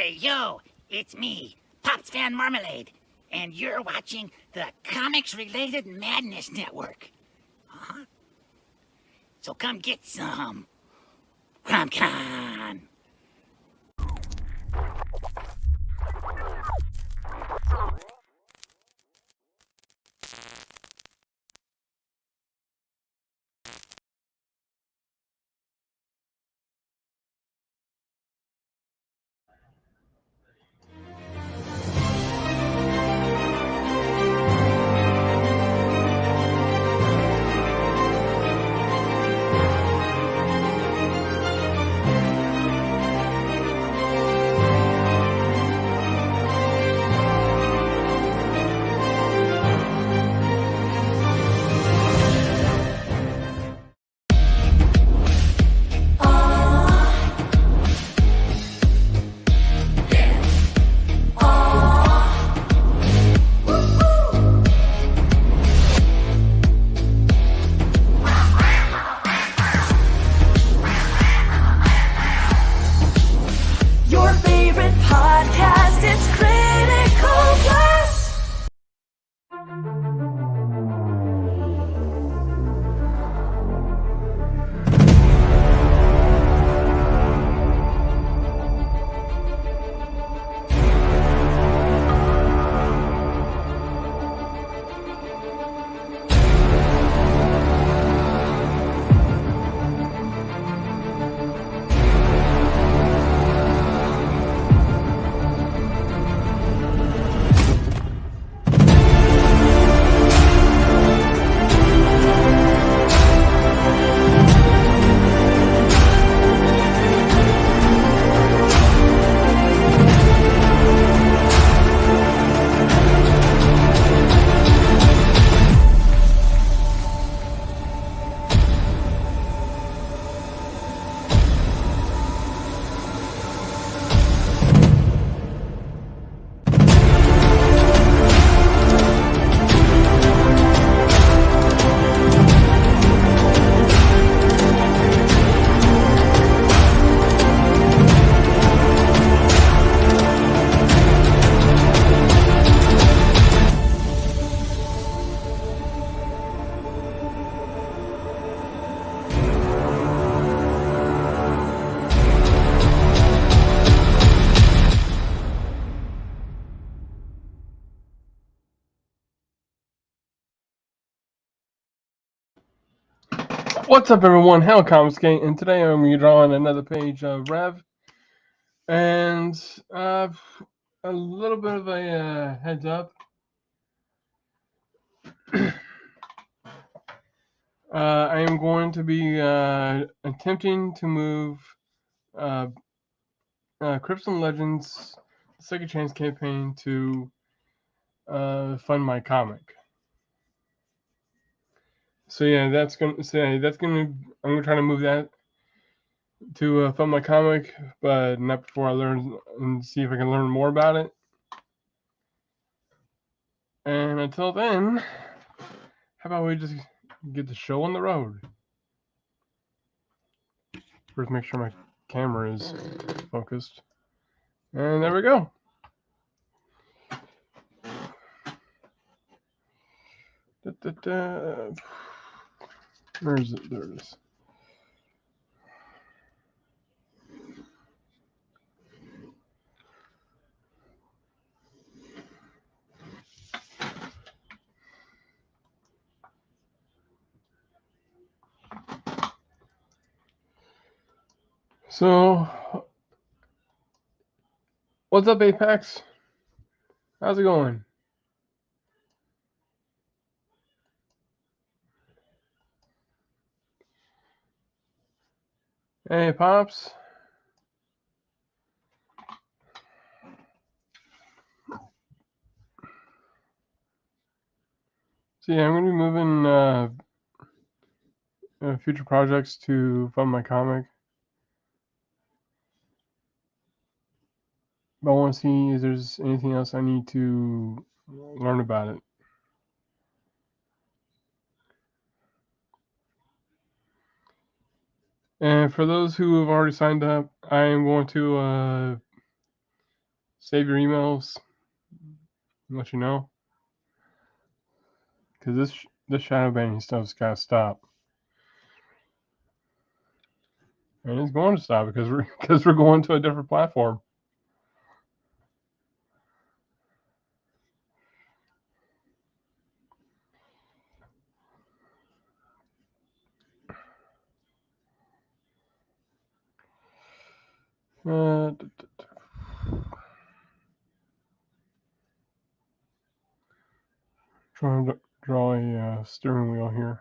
Hey, yo, it's me, Pops Van Marmalade, and you're watching the Comics-Related Madness Network. So come get some. CromCon. What's up, everyone? Hell Comics Gang, and today I'm going to be drawing another page of Rev, and a little bit of a heads up. I am going to be attempting to move Crimson Legends Second Chance campaign to fund my comic. So yeah, I'm gonna try to move that to fund my comic, but not before I learn and see if I can learn more about it. And until then, how about we just get the show on the road? First, make sure my camera is focused. And there we go. Where is it? There it is. So, what's up, Apex? How's it going? Hey, Pops. So yeah, I'm going to be moving future projects to fund my comic. But I want to see if there's anything else I need to learn about it. And for those who have already signed up, I am going to save your emails. Let you know. Because this shadow banning stuff's got to stop. And it's going to stop because we're going to a different platform. Trying to draw a steering wheel here.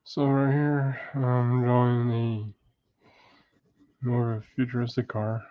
So right here, I'm drawing a more of a futuristic car.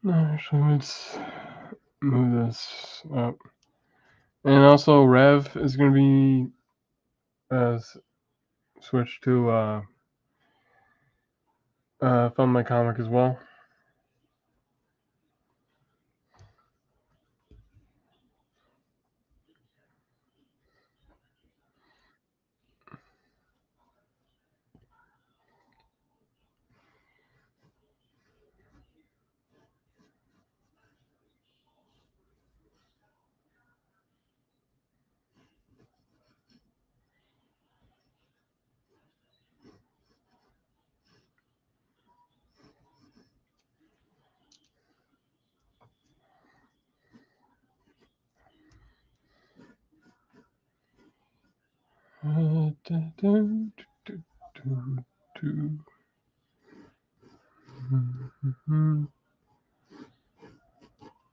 No, actually, let's move this up. And also, Rev is going to be switched to Film My Comic as well.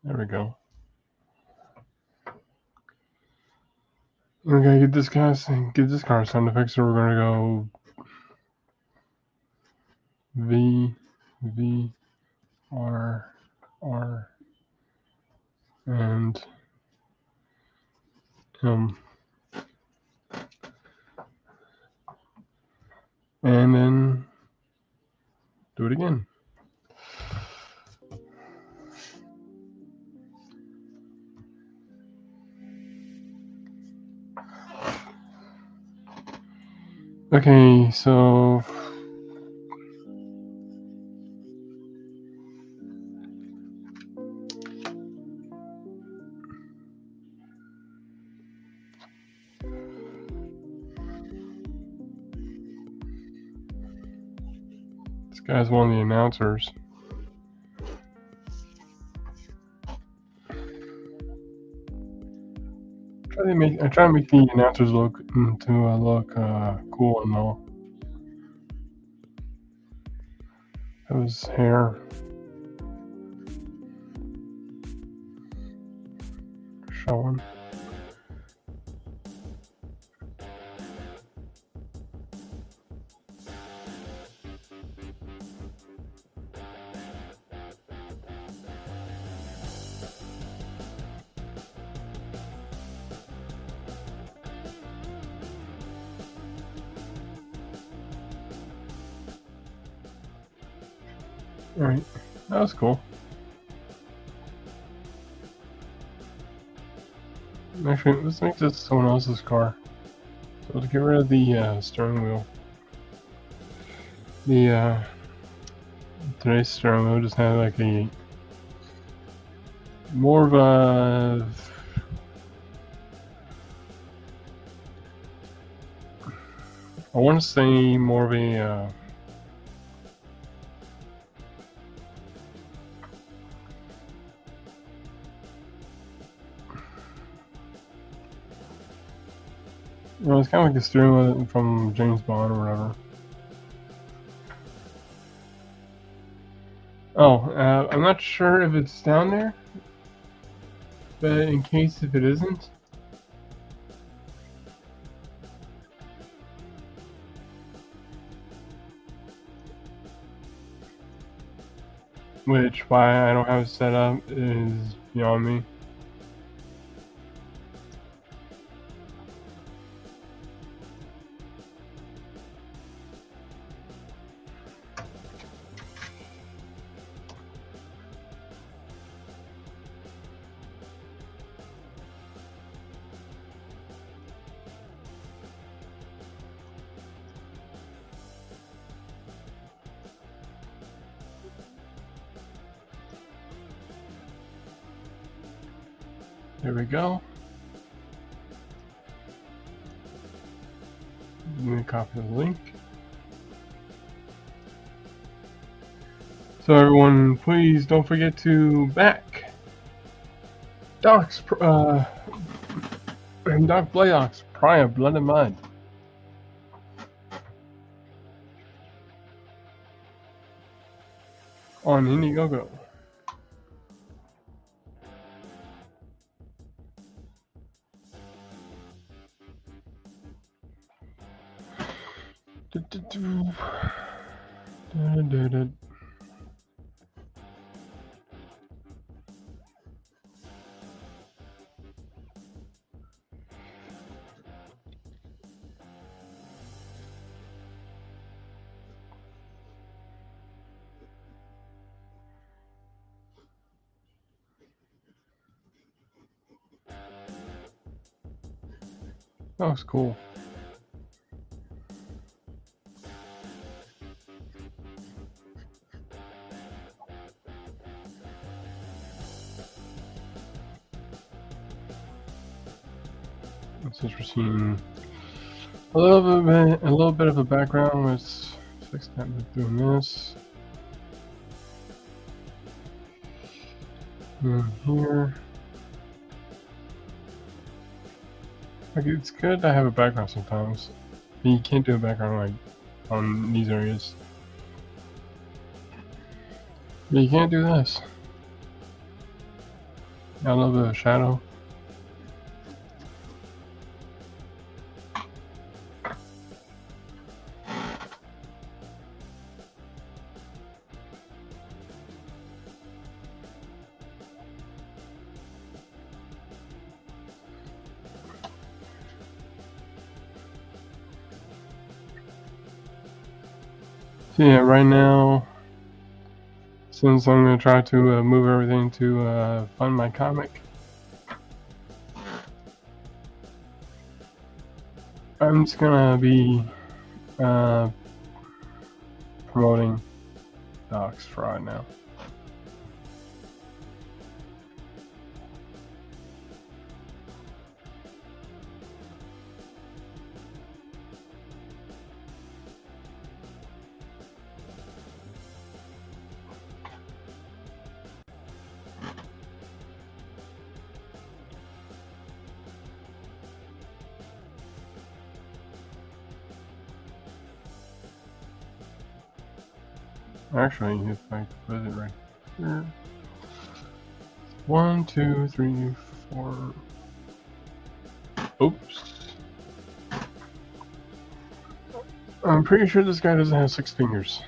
There we go. We're gonna get this car sound effect, so we're gonna go V R and and then do it again. Okay, so this guy's one of the announcers. I try to make the announcers look cool and all. That was hair. Showing. Alright, that was cool. Actually, let's make this someone else's car. So to get rid of the steering wheel. Today's steering wheel just had like a more of a I want to say more of a well, it's kind of like the steering wheel from James Bond or whatever. Oh, I'm not sure if it's down there, but in case if it isn't, which why I don't have it set up is beyond me. There we go. Let me copy the link. So everyone, please don't forget to back Doc Blalock's Pride of Blood and Mud. On Indiegogo. That was cool. Since we're seeing a little bit of a background, let's fix that with doing this. And here. Like, it's good to have a background sometimes. But you can't do a background like on these areas. But you can't do this. Got a little bit of shadow. So yeah, right now, since I'm going to try to move everything to fund my comic, I'm just going to be promoting Knox for right now. Actually, if I put it right here. 1, 2, 3, 4. Oops. I'm pretty sure this guy doesn't have 6 fingers.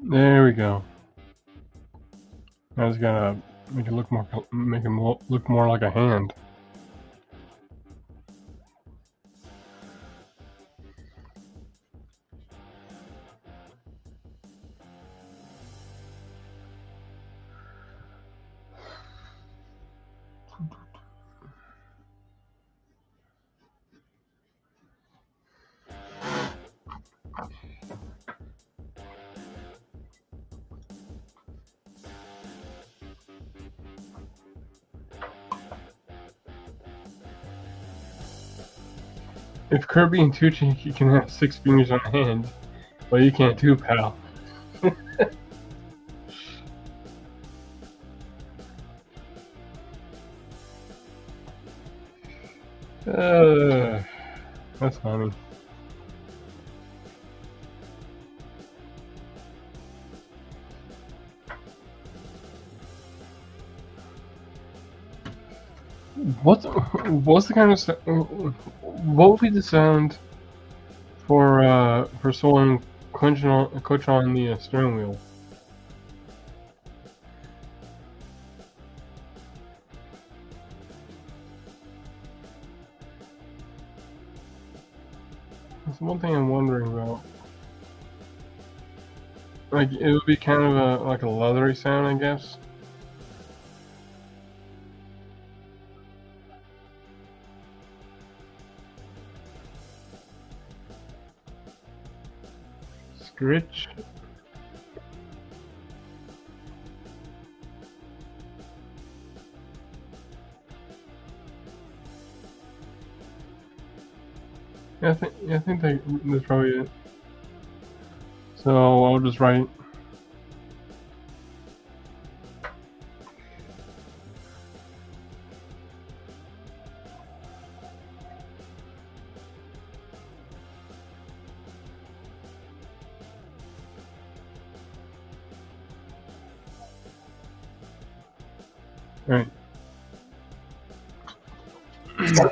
There we go. I just gotta make it look more, make him look more like a hand. If Kirby and Tucci can have 6 fingers on a hand, well, you can't too, pal. That's funny. What's the kind of what would be the sound for someone coaching on the steering wheel? That's one thing I'm wondering about. Like, it would be kind of like a leathery sound, I guess. Scritch. Yeah, I think that's probably it. So I'll just write. Right.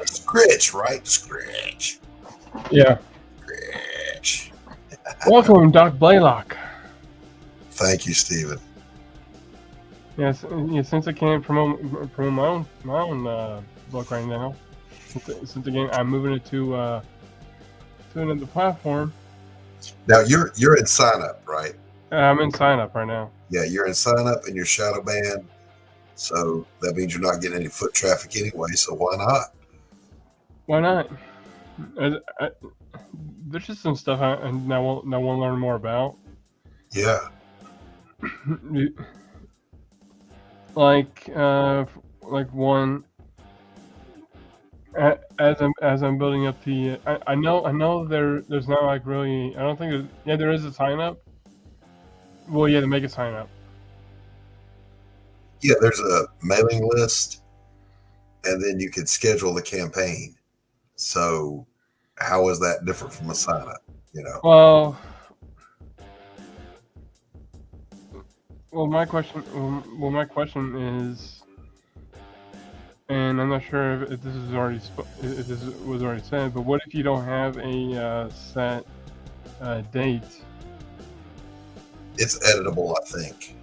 Scritch, right? Scritch. Yeah. Scritch. Welcome, Doc Blalock. Thank you, Stephen. Yes, yeah, since I can't promote my own book right now, since again I'm moving it to another platform. Now you're in sign up, right? I'm in sign up right now. Yeah, you're in sign up and you're shadow banned, so that means you're not getting any foot traffic anyway. So why not? Why not? There's just some stuff I want to learn more about. Yeah. like one. As I'm building up the, I know there's not like really, I don't think there is a sign up. Well, yeah, to make a sign up. Yeah, there's a mailing list, and then you could schedule the campaign. So, how is that different from a sign up? You know. Well, my question is, and I'm not sure if this is already if this was already said, but what if you don't have a set date? It's editable, I think.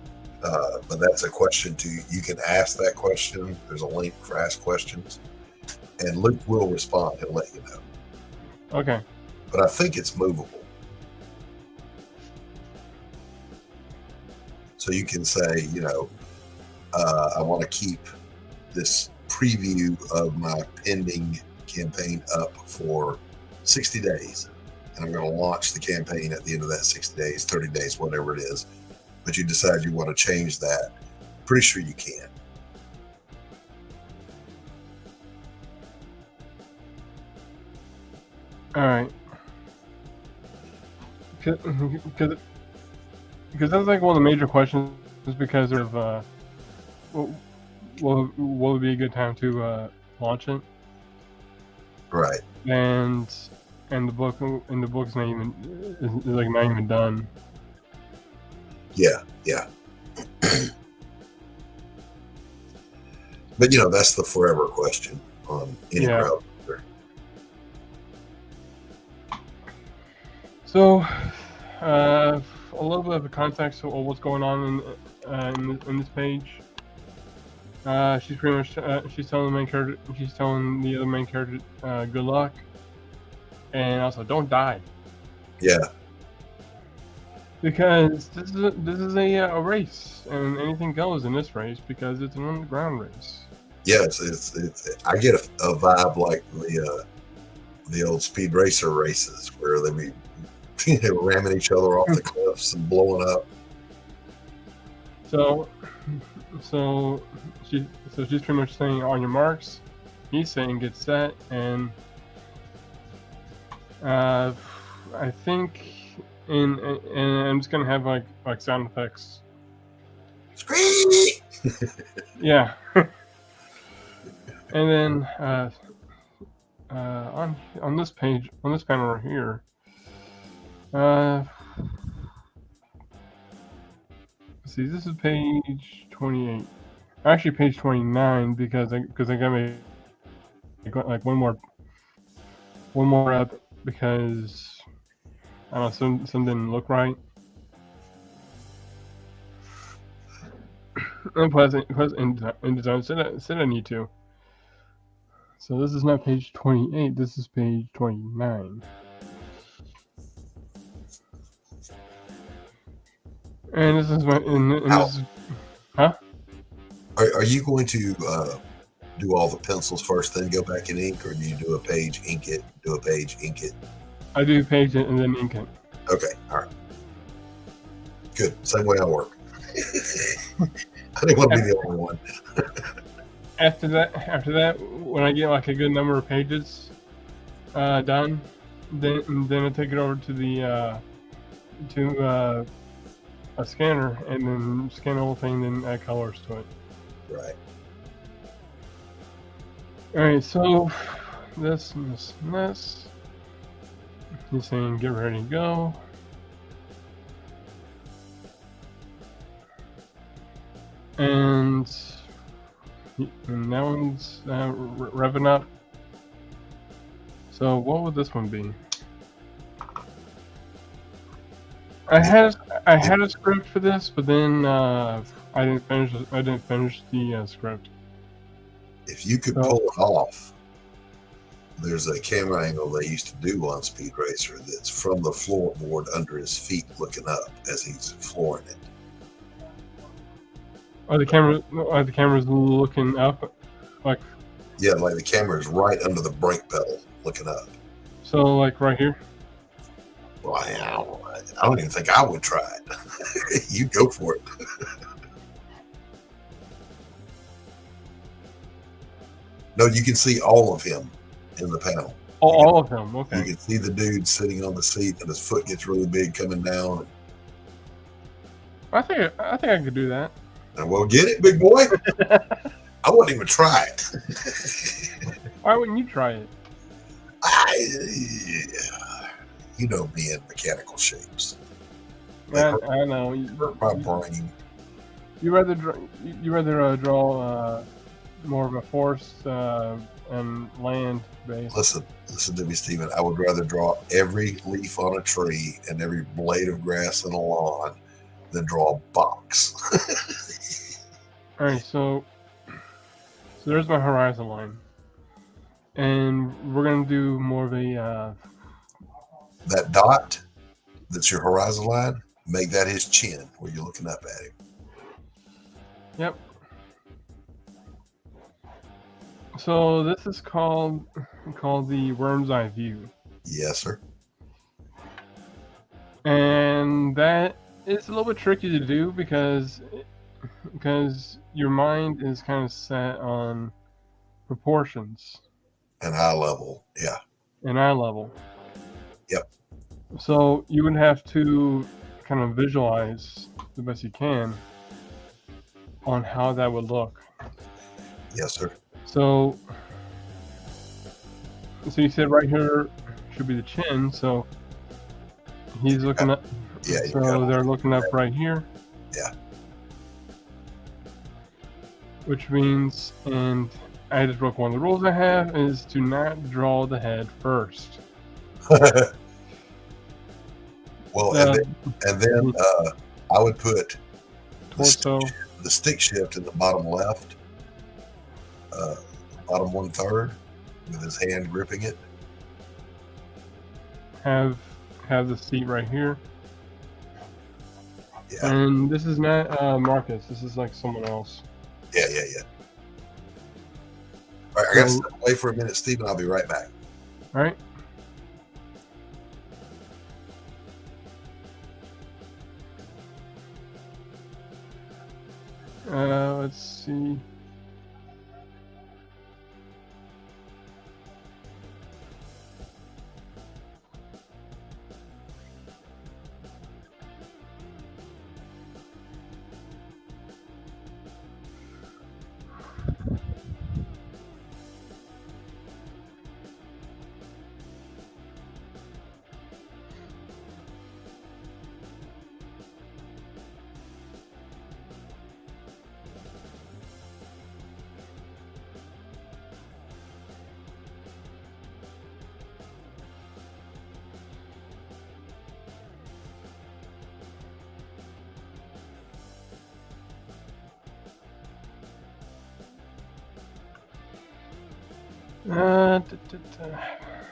But that's a question you can ask that question. There's a link for Ask Questions, and Luke will respond. He'll let you know. Okay. But I think it's movable. So you can say, I want to keep this preview of my pending campaign up for 60 days. And I'm going to launch the campaign at the end of that 60 days, 30 days, whatever it is. But you decide you want to change that. Pretty sure you can. All right. Because that's like one of the major questions, is because of will it be a good time to launch it? Right. And the book's not even done. Yeah. But that's the forever question on any crowd. So, a little bit of the context of what's going on in this page. She's pretty much she's telling the other main character good luck, and also don't die. Yeah. Because this is a race, and anything goes in this race because it's an underground race. Yes, it's I get a vibe like the old speed racer races where they be ramming each other off the cliffs and blowing up. So she's pretty much saying on your marks. He's saying get set, and I think and I'm just gonna have like sound effects. Scream! Yeah. And then on this page, on this panel right here, see, this is page 28. Actually, page 29 because I got me like one more up because I don't know, some didn't look right. And plus InDesign said I need to. So this is not page 28. This is page 29. And this is my. This is, huh? Are you going to do all the pencils first, then go back and ink, or do you do a page, ink it, do a page, ink it? I do page it and then ink it. Okay, all right. Good. Same way I work. I didn't want to be the only one. After that, when I get like a good number of pages done, then I take it over to the a scanner and then scan the whole thing, then add colors to it. Right. All right. So this. He's saying get ready to go. And that one's revving up. So what would this one be? I had a script for this, but then I didn't finish the script. If you could pull it off, there's a camera angle they used to do on Speed Racer that's from the floorboard under his feet, looking up as he's flooring it. Are the cameras looking up, like? Yeah, like the camera is right under the brake pedal, looking up. So, like right here. Well, I don't even think I would try it. You go for it. No, you can see all of him in the panel. Oh, all of him. Okay. You can see the dude sitting on the seat, and his foot gets really big coming down. I think I could do that. Well, get it, big boy. I wouldn't even try it. Why wouldn't you try it? You know me in mechanical shapes. I know. My brain. You rather draw more of a forest and land base. Listen to me, Stephen. I would rather draw every leaf on a tree and every blade of grass in a lawn than draw a box. All right, so there's my horizon line, and we're gonna do more of a That dot, that's your horizon line. Make that his chin where you're looking up at him. Yep. So this is called the worm's eye view. Yes, sir. And that is a little bit tricky to do because your mind is kind of set on proportions And eye level, yeah. and eye level. Yep. So you would have to kind of visualize the best you can on how that would look. Yes, sir. So you said right here should be the chin, so he's looking up. Yeah. So they're looking up right here. Yeah. Which means, and I just broke one of the rules I have, is to not draw the head first. Well, and then I would put torso, the stick shift in the bottom left, bottom 1/3, with his hand gripping it. have the seat right here. Yeah. And this is not Marcus. This is like someone else. Yeah. All right, I got to step away for a minute, Steve, and I'll be right back. All right. Let's see.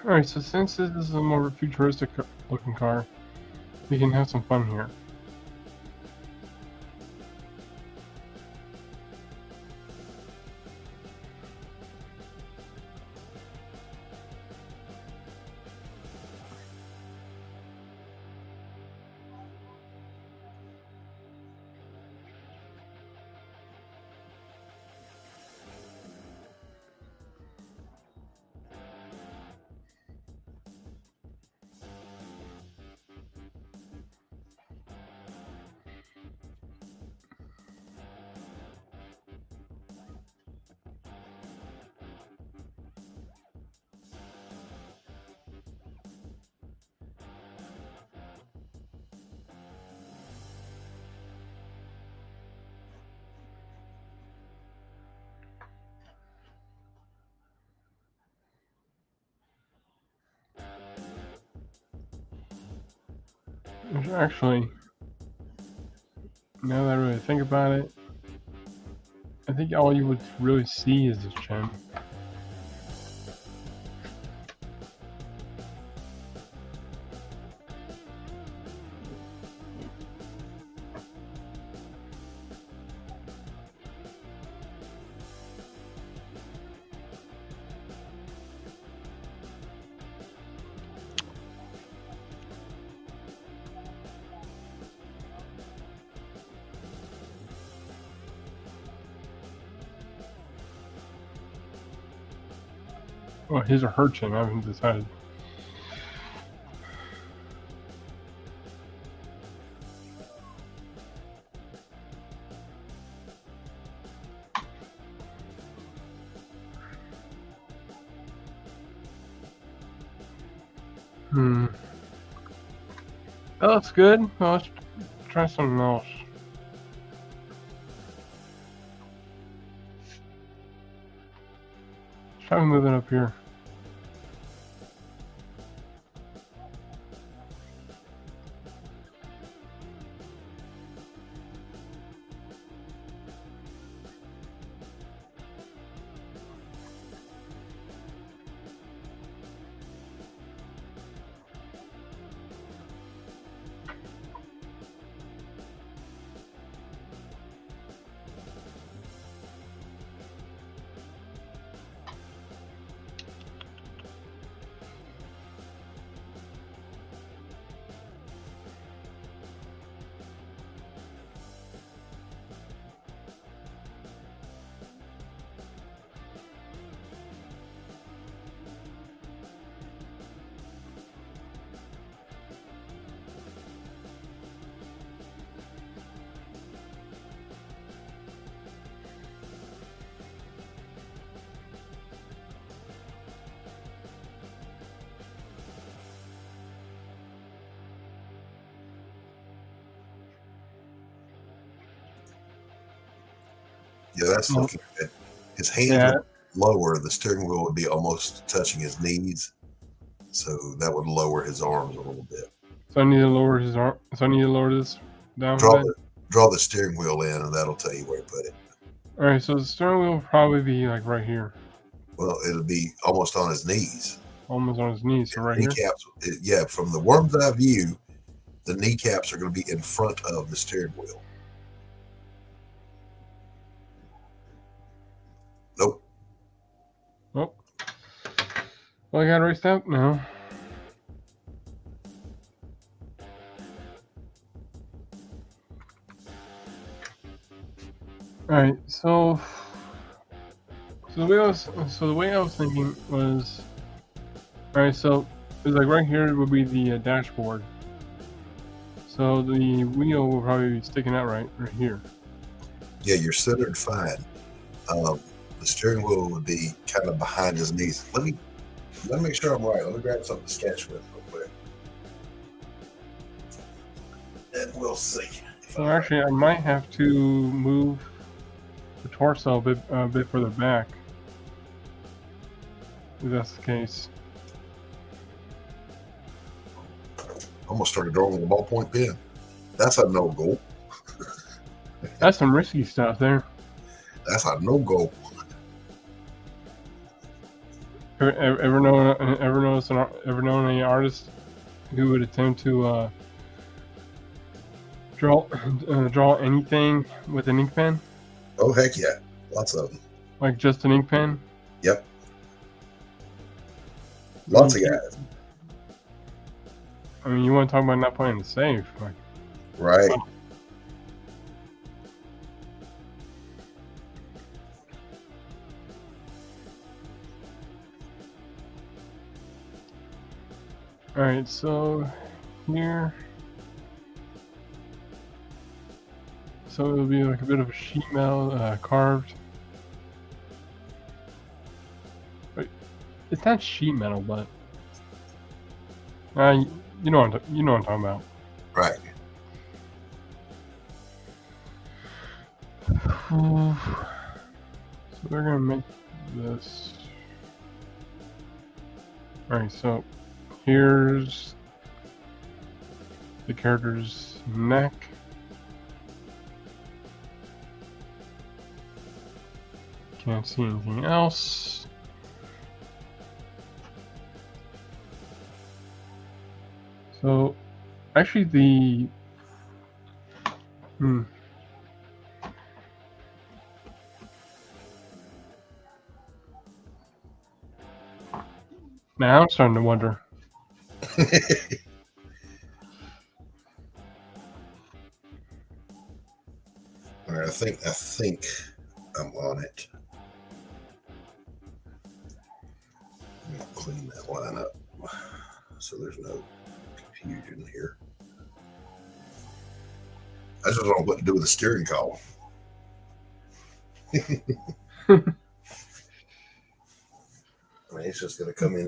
Alright, so since this is a more futuristic looking car, we can have some fun here. Which actually, now that I really think about it, I think all you would really see is his chin. Well, his or her chin, I haven't decided. That looks good. Well, let's try something else. Try moving up here. Yeah, that's looking good. His hands would lower. The steering wheel would be almost touching his knees, so that would lower his arms a little bit. So I need to lower his arm. So I need to lower this down. Draw the steering wheel in, and that'll tell you where to put it. All right, so the steering wheel will probably be like right here. Well, it'll be almost on his knees. Almost on his knees, so right kneecaps, here. Yeah, from the worm's eye view, the kneecaps are going to be in front of the steering wheel. Nope. Oh. Well, I got raced out now. All right, so the way I was thinking was, all right, so it's like right here would be the dashboard. So the wheel will probably be sticking out right here. Yeah, you're centered fine. The steering wheel would be kind of behind his knees. Let me make sure I'm right. Let me grab something to sketch with real quick, and we'll see. So actually, I might have to move the torso a bit further back, if that's the case. Almost started drawing with a ballpoint pen. That's a no go. That's some risky stuff there. That's a no go. Ever known an artist who would attempt to draw anything with an ink pen? Oh heck yeah, lots of them. Like just an ink pen? Yep. Lots of guys. I mean, you want to talk about not playing the safe, like, right? Wow. All right, so here, so it'll be like a bit of a sheet metal carved. Wait, it's not sheet metal, but you know what I'm talking about. Right. So they're gonna make this. All right, so here's the character's neck. Can't see anything else. So, actually Now I'm starting to wonder. All right, I think I'm on it. I'm gonna clean that line up so there's no confusion here. I just don't know what to do with the steering column. I mean, it's just going to come in,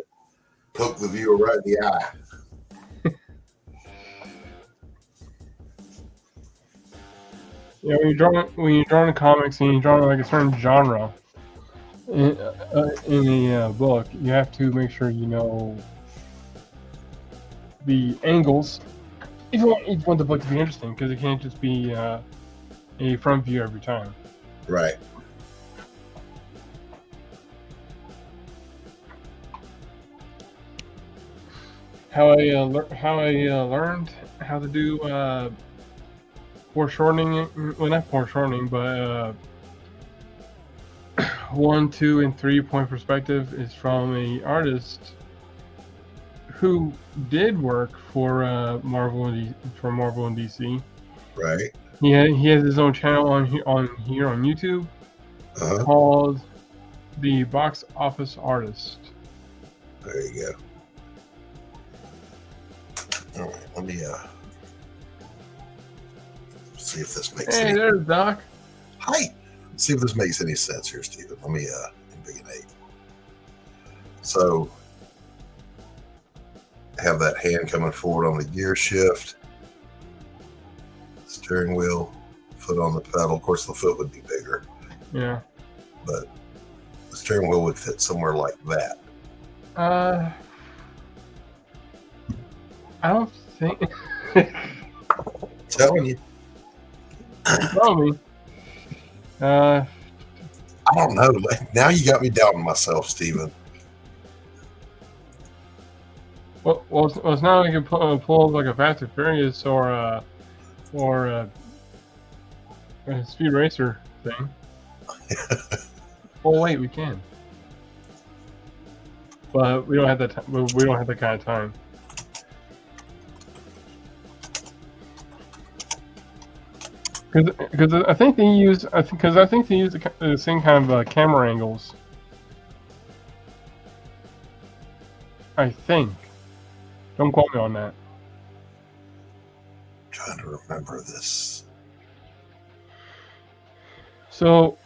poke the viewer right in the eye. Yeah, when you're drawing comics and you're drawing like a certain genre in a book, you have to make sure you know the angles. If you want the book to be interesting, because it can't just be a front view every time. Right. How I learned how to do foreshortening. Well, not foreshortening, but 1, 2, and 3 point perspective is from an artist who did work for Marvel and DC. Right. He has his own channel on YouTube called The Box Office Artist. There you go. All right, let me see if this makes Hey, there's Doc. Hi. Let's see if this makes any sense here, Stephen. Let me invigorate. So have that hand coming forward on the gear shift, steering wheel, foot on the pedal. Of course, the foot would be bigger. Yeah. but the steering wheel would fit somewhere like that. I don't think. Telling you. Probably. I don't know. Now you got me doubting myself, Steven. Well, it's not like you can pull up like a Fast and Furious or a Speed Racer thing. Well, wait, we can, but we don't have that. We don't have that kind of time. Because I think they use the same kind of camera angles. I think. Don't quote me on that. I'm trying to remember this. So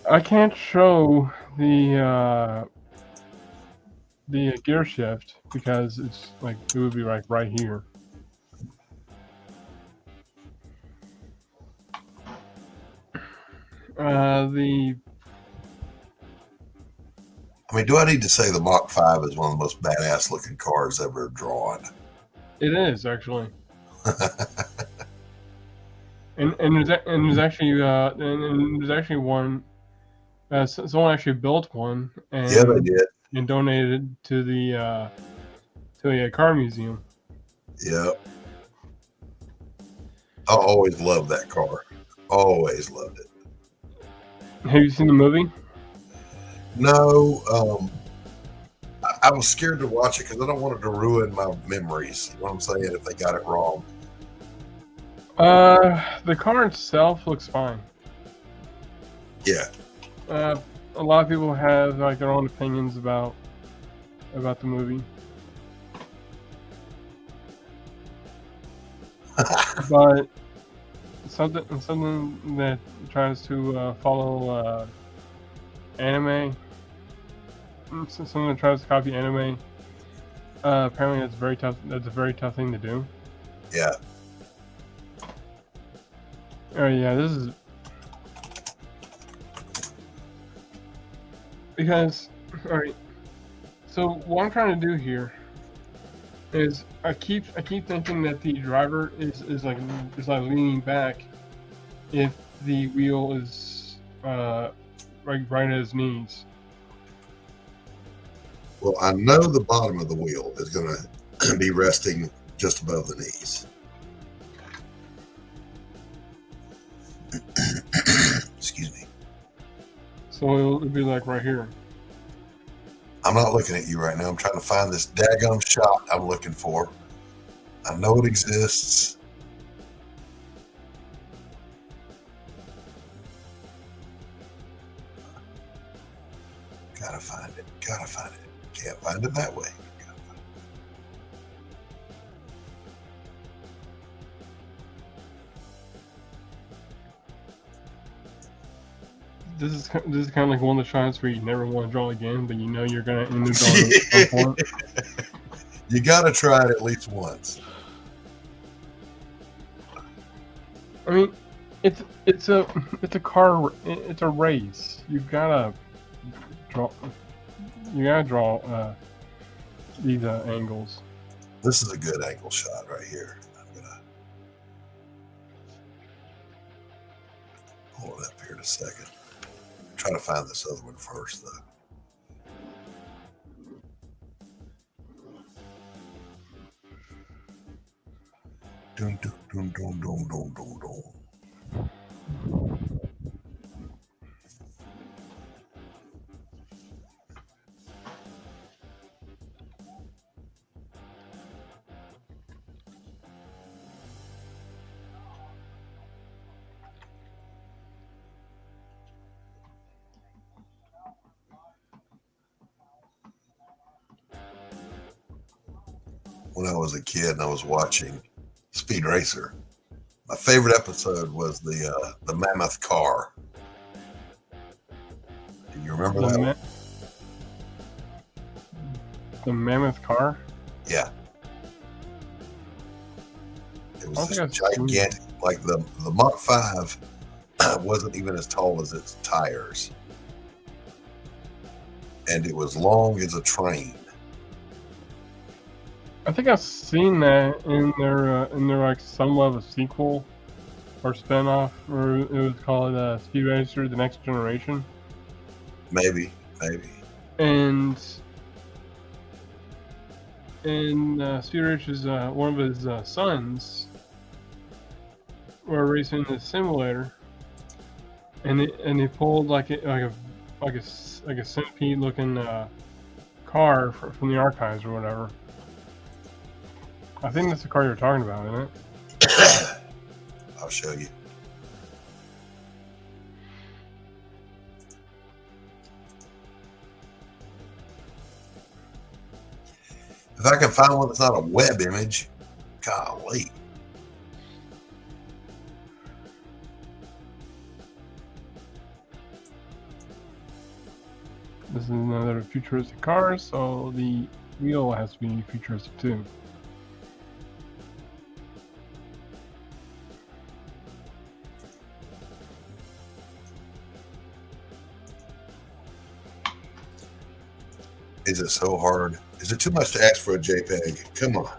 I can't show the gear shift because it's like it would be like right here. I mean, do I need to say the Mach 5 is one of the most badass looking cars ever drawn? It is actually. and there's actually one. Someone actually built one. And, yeah, they did. And donated to the car museum. Yep. I always loved that car. Always loved it. Have you seen the movie? No, I was scared to watch it because I don't want it to ruin my memories. You know what I'm saying? If they got it wrong. The car itself looks fine. Yeah. A lot of people have like their own opinions about the movie. But something that tries to follow anime, something that tries to copy anime. Apparently, that's very tough. That's a very tough thing to do. Yeah. Oh yeah, this is because all right. So what I'm trying to do here is I keep thinking that the driver is like leaning back if the wheel is right at his knees. Well, I know the bottom of the wheel is going to be resting just above the knees. Excuse me. So it'll be like right here. I'm not looking at you right now. I'm trying to find this daggum shot I'm looking for. I know it exists. Gotta find it. Gotta find it. Can't find it that way. This is kind of like one of the shots where you never want to draw again, but you know you're gonna end up drawing at some point. You gotta try it at least once. I mean, it's a car. It's a race. You gotta draw these angles. This is a good angle shot right here. I'm gonna pull it up here in a second. Try to find this other one first, though. Dun, dun, dun, dun, dun, dun, dun, dun. When I was a kid and I was watching Speed Racer, my favorite episode was the mammoth car. Do you remember that? The mammoth car? Yeah. It was this gigantic, like the Mach 5 wasn't even as tall as its tires. And it was long as a train. I think I've seen that in their like somewhat of a sequel or spinoff, or it was called Speed Racer: The Next Generation. Maybe. And Speed Racer's one of his sons were racing the simulator, and they pulled like a centipede looking car from the archives or whatever. I think that's the car you're talking about, isn't it? I'll show you. If I can find one that's not a web image, golly. This is another futuristic car, so the wheel has to be futuristic too. Is it so hard? Is it too much to ask for a JPEG? Come on.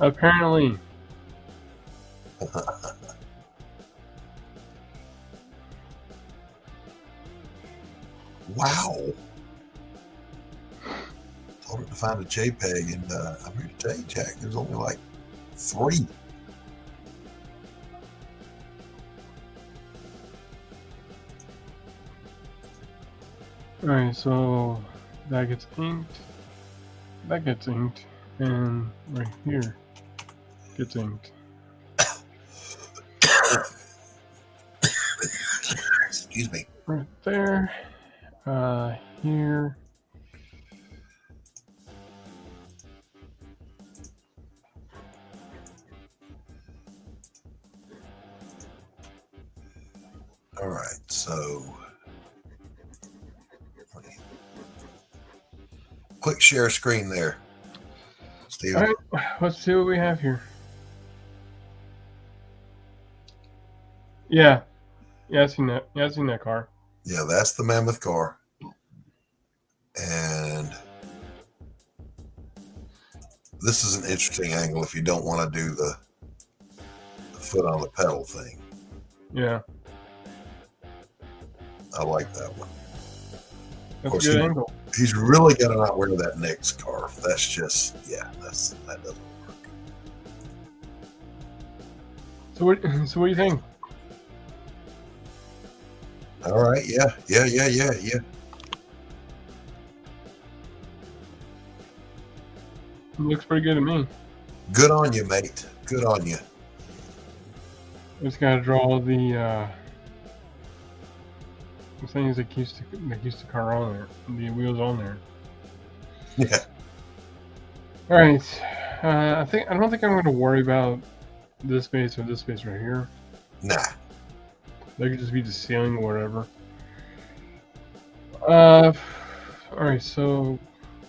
Apparently. Wow. Told her to find a JPEG, and I'm here to tell you, Jack, there's only like 3. Alright, so that gets inked, and right here gets inked. Excuse me. Right there, here. All right, so quick share screen there, Steve. All right, let's see what we have here. Yeah, I've seen that. Yeah, I've seen that car. Yeah, that's the mammoth car. And this is an interesting angle if you don't want to do the foot on the pedal thing. Yeah. I like that one. That's a good angle. He's really got to not wear that neck scarf. That's just, yeah, that doesn't work. So what do you think? All right, yeah. It looks pretty good to me. Good on you, mate. Good on you. Just gotta draw the things that keeps the car on there, the wheels on there. Yeah. All right. I don't think I'm going to worry about this space or this space right here. Nah. They could just be the ceiling or whatever. All right. So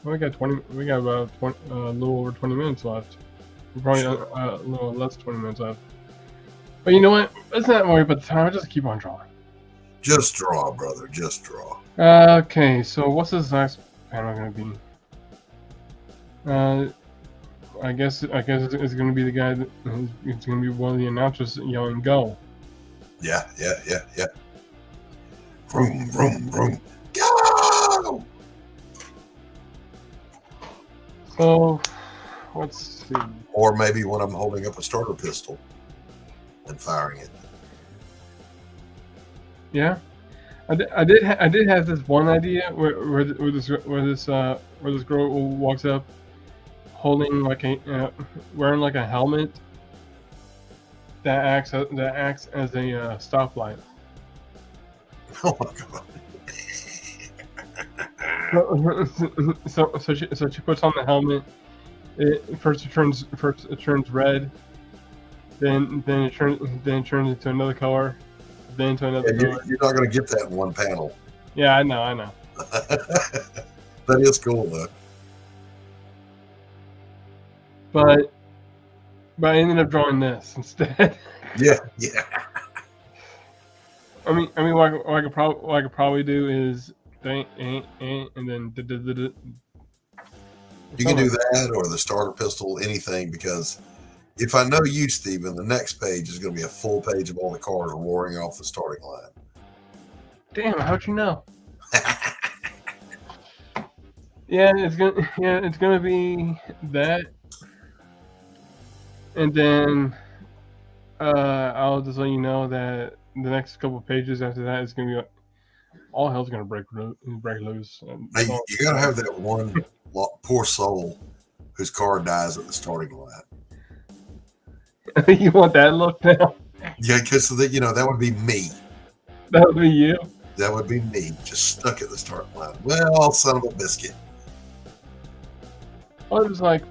we got about a little over 20 minutes left. We're probably a little less than 20 minutes left. But you know what? Let's not worry about the time. I'll just keep on drawing. Just draw, brother. Just draw. Okay, so what's this next panel going to be? I guess it's going to be the guy that it's going to be one of the announcers yelling "Go!" Yeah. Vroom, vroom, vroom. Go! So let's see. Or maybe when I'm holding up a starter pistol and firing it. Yeah, I did have this one idea where this girl walks up, holding like wearing like a helmet that acts as a stoplight. Oh my god! So she puts on the helmet. First it turns red, then it turns into another color. Then to another color. You're not going to get that in one panel. Yeah, I know. That is cool, though. But I ended up drawing this instead. Yeah. what I could probably do is and then You can do that or the starter pistol, anything, because if I know you, Steven, the next page is going to be a full page of all the cars roaring off the starting line. Damn, how'd you know? Yeah, it's gonna be that, and then I'll just let you know that the next couple of pages after that is gonna be all hell's gonna break loose. Hey, you got to have that one poor soul whose car dies at the starting line. You want that look now? Yeah, because that would be me. That would be you. That would be me, just stuck at the starting line. Well, son of a biscuit. Well, there's like,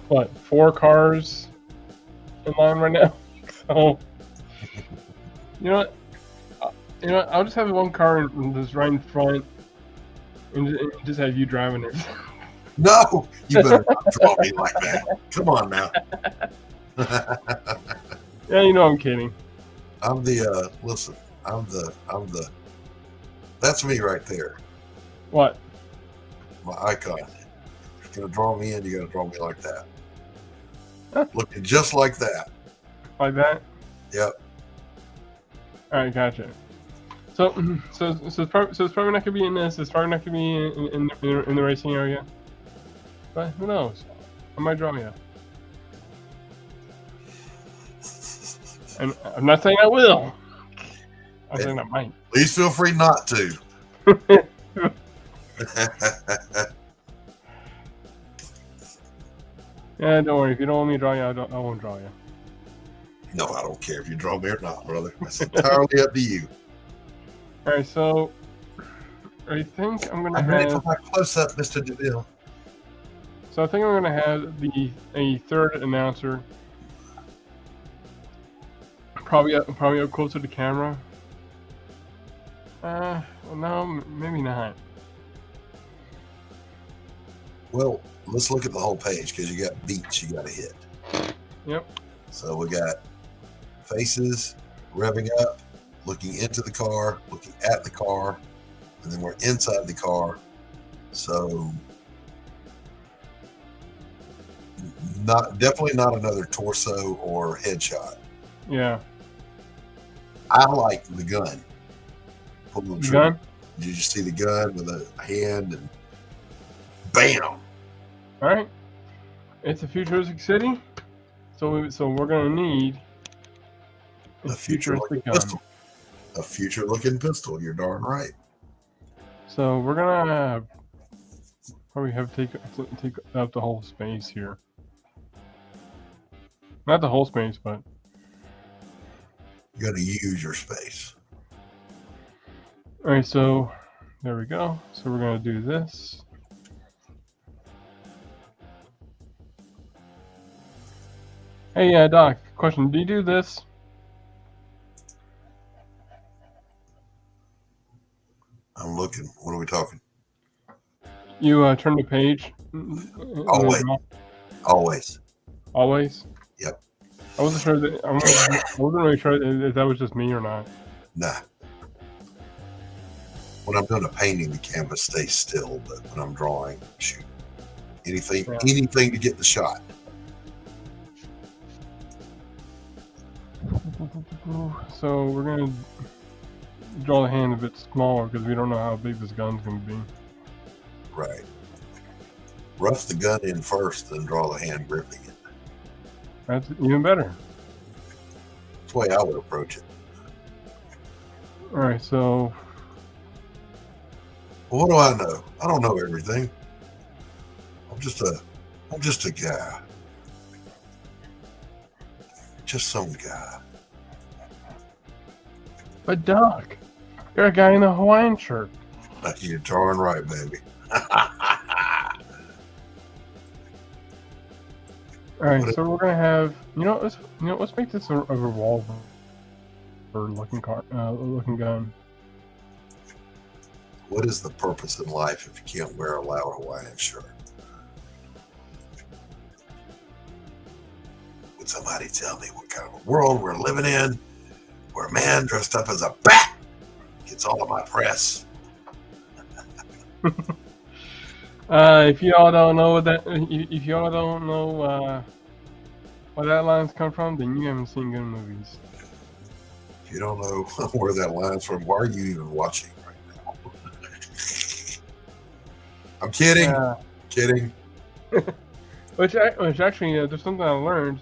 what, 4 cars in line right now? So, you know what? I'll just have one car just right in front and just have you driving it. No, you better not draw me like that. Come on now. Yeah, you know I'm kidding. I'm the, listen, I'm the, that's me right there. What? My icon. If you're going to draw me in, you got to draw me like that. Huh? Looking just like that. Like that? Yep. All right, gotcha. So it's probably not gonna be in this. It's probably not gonna be in the racing area. But who knows? I might draw you. And I'm not saying I will. I'm saying I might. Please feel free not to. Yeah, don't worry. If you don't want me to draw you, I won't draw you. No, I don't care if you draw me or not, brother. It's entirely up to you. All right, so I think I'm gonna I'm ready have. for my close-up, Mr. Devill. So I think I'm gonna have a third announcer, probably up close to the camera. Well, no, maybe not. Well, let's look at the whole page because you got beats you got to hit. Yep. So we got faces, revving up, looking into the car, looking at the car, and then we're inside the car. So definitely not another torso or headshot. Yeah. I like the gun. Pulling The gun? Did you see the gun with a hand and bam? All right. It's a futuristic city, so we're gonna need a futuristic gun. Pistol. A future-looking pistol. You're darn right. So we're gonna probably have to take up the whole space here. Not the whole space, but You're going to use your space. all right. So there we go. So we're gonna do this. Hey, Doc. Question: do you do this? I'm looking. What are we talking? You turn the page. Always. Always. Always. Yep. I wasn't sure that. I wasn't really sure if that was just me or not. Nah. When I'm doing a painting, the canvas stays still, but when I'm drawing, shoot. Anything to get the shot. So we're gonna draw the hand a bit smaller because we don't know how big this gun's gonna be. Right. Rough the gun in first, then draw the hand gripping it. That's even better. That's the way I would approach it. All right, so Well, what do I know? I don't know everything. I'm just a guy. Just some guy. but Doc, you're a guy in a Hawaiian shirt. You're darn right, baby. All right, so we're gonna have let's make this a revolver or looking gun. What is the purpose in life if you can't wear a loud Hawaiian shirt? Would somebody tell me what kind of a world we're living in where a man dressed up as a bat Gets all of my press. If y'all don't know what that, if y'all don't know where that line's come from, then you haven't seen good movies. If you don't know where that line's from, why are you even watching right now? I'm kidding. Kidding. Which actually, there's something I learned.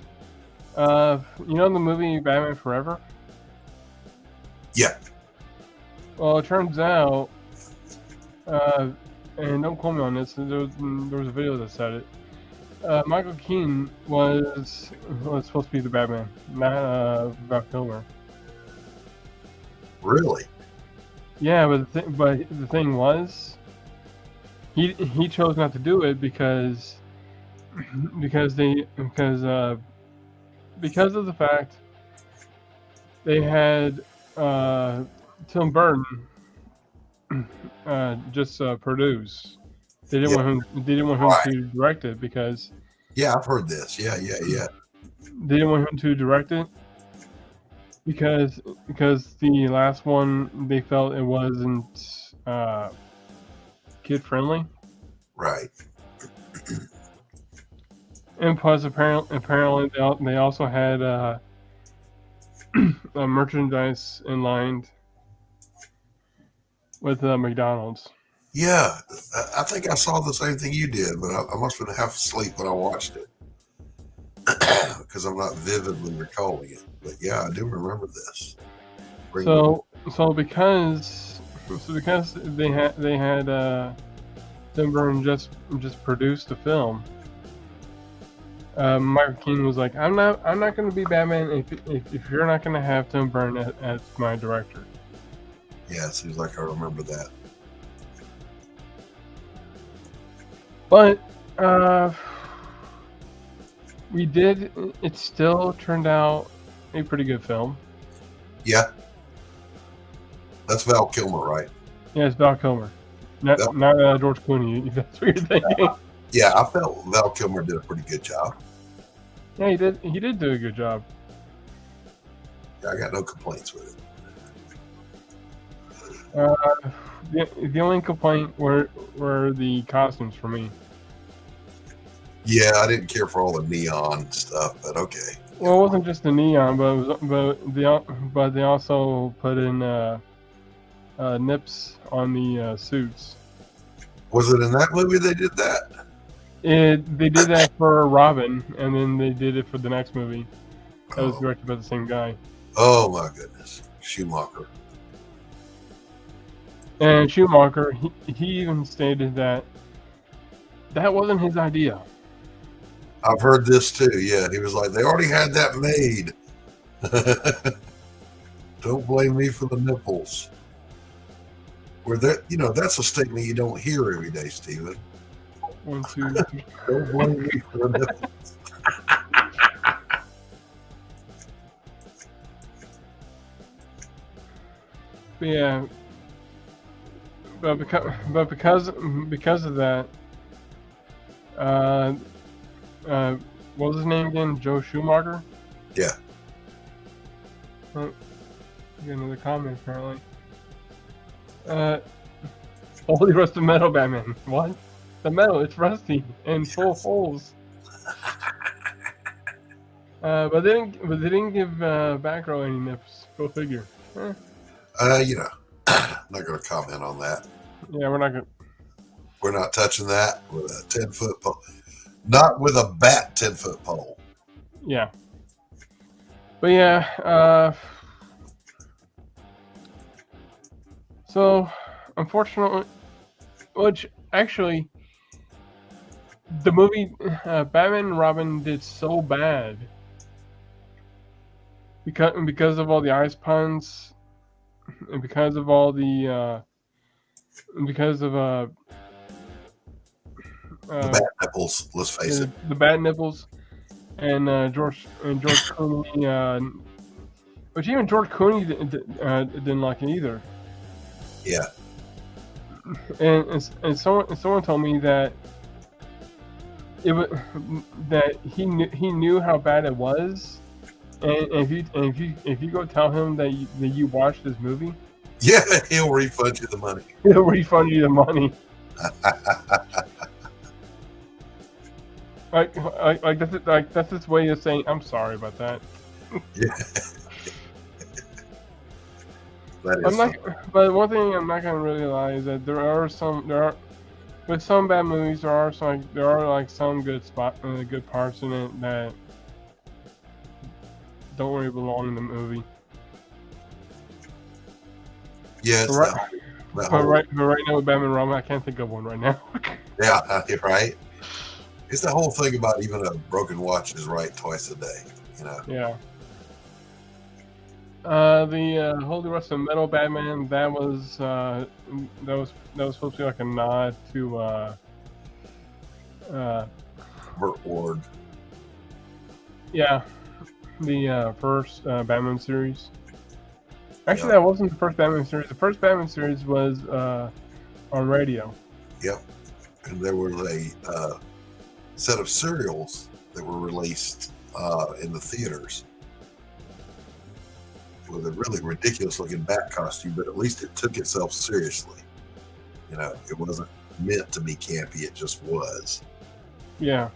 You know the movie Batman Forever? Yeah. Well, it turns out, and don't quote me on this, there was a video that said it. Michael Keaton was supposed to be the Batman, not Val Kilmer. Really? Yeah, but the thing was, he chose not to do it because of the fact they had Tim Burton just produce. They didn't want him to direct it because. Yeah, I've heard this. Yeah. They didn't want him to direct it because the last one they felt it wasn't kid friendly. Right. And plus, apparently they also had merchandise in line with McDonald's. Yeah, I think I saw the same thing you did, but I must have been half asleep when I watched it because I'm not vividly recalling it. But yeah, I do remember this. So because they had Tim Burton just produced the film. Michael Keaton was like, I'm not going to be Batman if you're not going to have Tim Burton as my director. Yeah, it seems like I remember that. But it still turned out a pretty good film. Yeah. That's Val Kilmer, right? Yeah, it's Val Kilmer. Not George Clooney, if that's what you're thinking. Yeah, I felt Val Kilmer did a pretty good job. Yeah, he did. He did do a good job. Yeah, I got no complaints with it. The only complaint were the costumes for me. Yeah, I didn't care for all the neon stuff, but okay. Well, it wasn't just the neon, but they also put in nips on the suits. Was it in that movie they did that? They did that for Robin, and then they did it for the next movie. That was directed by the same guy. Oh my goodness, Schumacher. And Schumacher, he even stated that wasn't his idea. I've heard this too. Yeah, he was like, they already had that made. Don't blame me for the nipples. Where that's a statement you don't hear every day, Steven. 1, 2, 3. Don't blame me for the nipples. But yeah, because of that, what was his name again? Joe Schumacher? Yeah. Oh, got another comment apparently. Holy rusted metal, Batman. What? The metal, it's rusty and full of holes. But they didn't give Batgirl any nips. Go figure. I'm not going to comment on that. Yeah, we're not going. We're not touching that with a 10-foot pole. Not with a bat 10-foot pole. Yeah. But yeah, so unfortunately, which actually, the movie Batman and Robin did so bad because of all the ice puns and because of all the the bat nipples. Let's face it. The bat nipples and George Clooney, which even George Clooney didn't like it either. Yeah. And someone told me that he knew how bad it was, and if you go tell him that you watched this movie, Yeah, he'll refund you the money. He'll refund you the money. That's his way of saying, I'm sorry about that. Yeah. But one thing I'm not gonna really lie is that with some bad movies there are some good parts in it that don't really belong in the movie. Yeah, but right now with Batman Robin, I can't think of one right now. Yeah, right. It's the whole thing about even a broken watch is right twice a day, you know. Yeah. The Holy Rusted Metal Batman, that was supposed to be like a nod to Burt Ward. Yeah, the first Batman series. Actually, that wasn't the first Batman series. The first Batman series was on radio. Yep, and there was a set of serials that were released in the theaters with a really ridiculous looking bat costume, but at least it took itself seriously. You know, it wasn't meant to be campy, it just was. Yeah.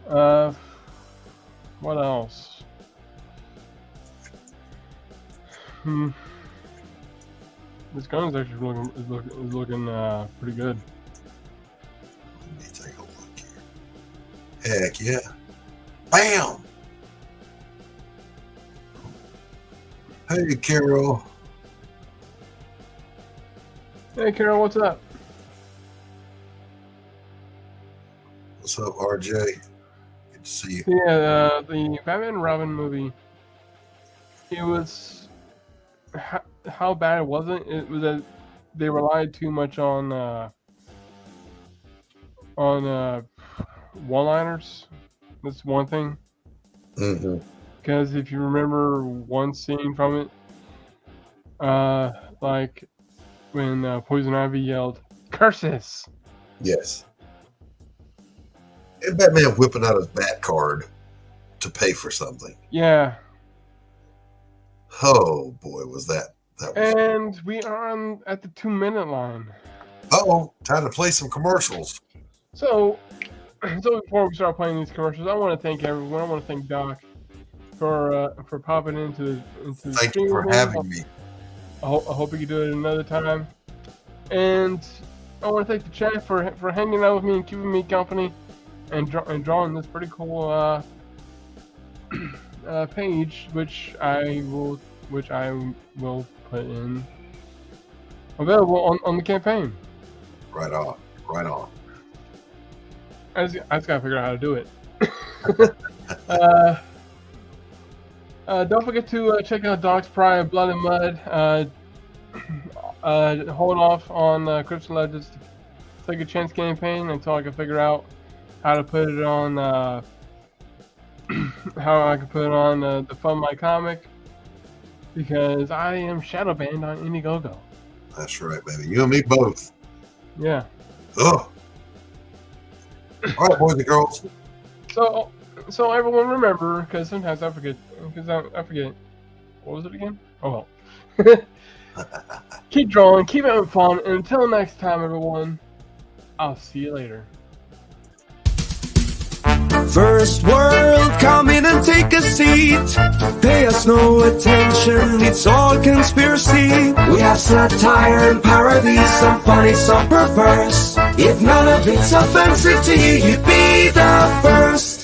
What else? This gun's actually looking pretty good. Let me take a look here. Heck yeah. Bam! Hey, Carol. Hey, Carol, what's up? What's up, RJ? Good to see you. Yeah, the Batman and Robin movie. It was how bad it wasn't. It was that they relied too much on one-liners. That's one thing. Mm-hmm. Because if you remember one scene from it, like when Poison Ivy yelled, "Curses!" Yes. And Batman whipping out his bat card to pay for something. Yeah. Oh boy, was that was. And we are at the 2-minute line. Uh-oh, time to play some commercials. So before we start playing these commercials, I want to thank everyone. I want to thank Doc for popping into Thank you for having me. I hope we can do it another time. And I want to thank the chat for hanging out with me and keeping me company and drawing this pretty cool page, which I will put in available on the campaign. Right on. I just gotta figure out how to do it. Don't forget to check out Doc's Pride, Blood and Mud. Hold off on Crypts and Legends Take a Chance campaign until I can figure out how to put it on the Fun My Comic, because I am shadow banned on Indiegogo. That's right, baby. You and me both. Yeah. Ugh. All right, boys and girls. So everyone remember, because sometimes I forget. I forget. What was it again? Oh well. Keep drawing, keep having fun, and until next time, everyone, I'll see you later. First world, come in and take a seat. Pay us no attention, it's all conspiracy. We have satire and parody, some funny, some perverse. If none of it's offensive to you, you'd be the first.